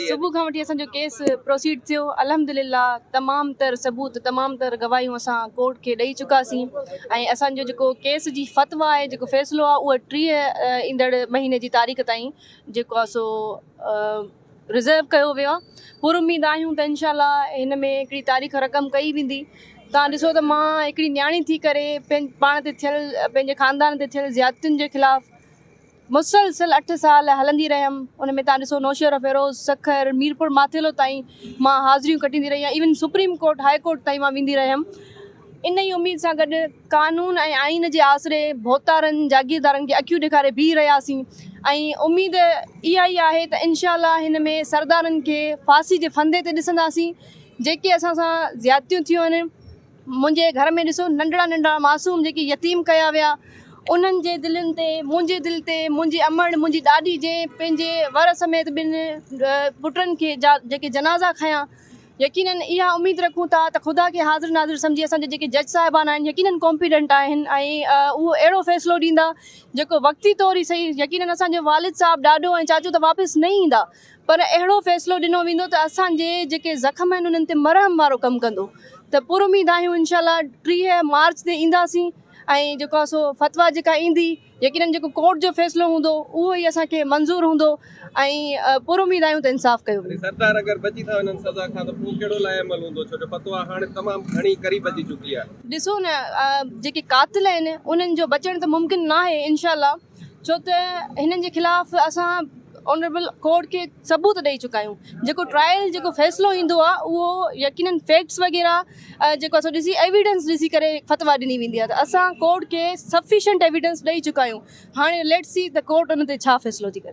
सुबुह खां वठी असांजो केस प्रोसीड थियो अल्हम्दुलिल्लाह तमामु तर सबूत तमामु तर गवाहियूं असां कोर्ट खे ॾेई चुकासीं ऐं असांजो जेको केस जी फतवा आहे जेको फ़ैसिलो आहे उहा 30 ईंदड़ महीने जी तारीख़ ताईं जेको आहे सो रिज़र्व कयो वियो आहे। पुर उम्मीद आहियूं त इनशाला हिन में हिकिड़ी तारीख़ रक़म कई वेंदी। तव्हां ॾिसो त मां हिकिड़ी न्याणी थी करे पाण ते थियल पंहिंजे ख़ानदान ते थियल ज़्यादतियुनि जे ख़िलाफ़ु मुसलसिल 8 साल हलंदी रहियमि। उन में तव्हां ॾिसो नौशहर फ़िरोज़ सखर मीरपुर माथेलो ताईं मां हाज़िरियूं कटींदी रही आहियां। Even supreme court high court ताईं मां वेंदी रहियमि। इन ई उमेद सां गॾु कानून ऐं आइन जे आसिरे भोतारनि जागीरदारनि खे अखियूं ॾेखारे बीह रहियासीं ऐं उमेद इहा ई आहे त इनशाला हिन में सरदारनि खे फांसी जे फंदे ते ॾिसंदासीं। जेके असां सां ज़्यादतियूं थियूं आहिनि मुंहिंजे घर में ॾिसो नंढड़ा नंढड़ा मासूम जेके यतीम कया विया उन्हनि जे दिलनि ते मुंहिंजे दिलि ते मुंहिंजी अमड़ मुंहिंजी ॾाॾी जे पंहिंजे वर समेत ॿिनि पुटनि खे जेके जनाज़ा खयां। यकीनन इहा उमेद रखूं था त ख़ुदा खे हाज़िर नाज़िर सम्झी असांजे जेके जज साहिबान आहिनि यकीनन कॉम्पिडेंट आहिनि ऐं उहो अहिड़ो फ़ैसिलो ॾींदा जेको वक़्ती तौर ई सही। यकीनन असांजो वालिद साहब ॾाॾो ऐं चाचो त वापसि न ईंदा पर अहिड़ो फ़ैसिलो ॾिनो वेंदो त असांजे जेके ज़ख़्म आहिनि उन्हनि ते मरहम वारो कमु कंदो। त पुर उम्मीद आहियूं इनशाला 30 मार्च ते ईंदासीं ऐं जेको आहे सो फतवा जेका ईंदी यकीनन जेको कोर्ट जो फ़ैसिलो हूंदो उहो ई असांखे मंज़ूर हूंदो ऐं पुर उम्मीद आहियूं त इंसाफ़ कयो। सरदार अगरि बची था वञनि सज़ा खां त पोइ कहिड़ो लाइमल हूंदो छो जो फतवा हाणे तमामु घणी क़रीब अची चुकी आहे। ॾिसो न जेके क़ातिल आहिनि उन्हनि जो बचणु त मुमकिन न आहे इनशाला छो त हिननि जे ख़िलाफ़ु असां ऑनरेबल कोर्ट के सबूत ॾेई चुका आहियूं। जेको ट्रायल जेको फ़ैसिलो ईंदो आहे उहो यकीनन फैक्ट्स वग़ैरह जेको असां ॾिसी एविडेंस ॾिसी करे फतवा ॾिनी वेंदी आहे त असां कोर्ट खे सफिशिएंट एविडेंस ॾेई चुका आहियूं। हाणे लेट्स सी त कोर्ट उन ते छा फ़ैसिलो थी करे।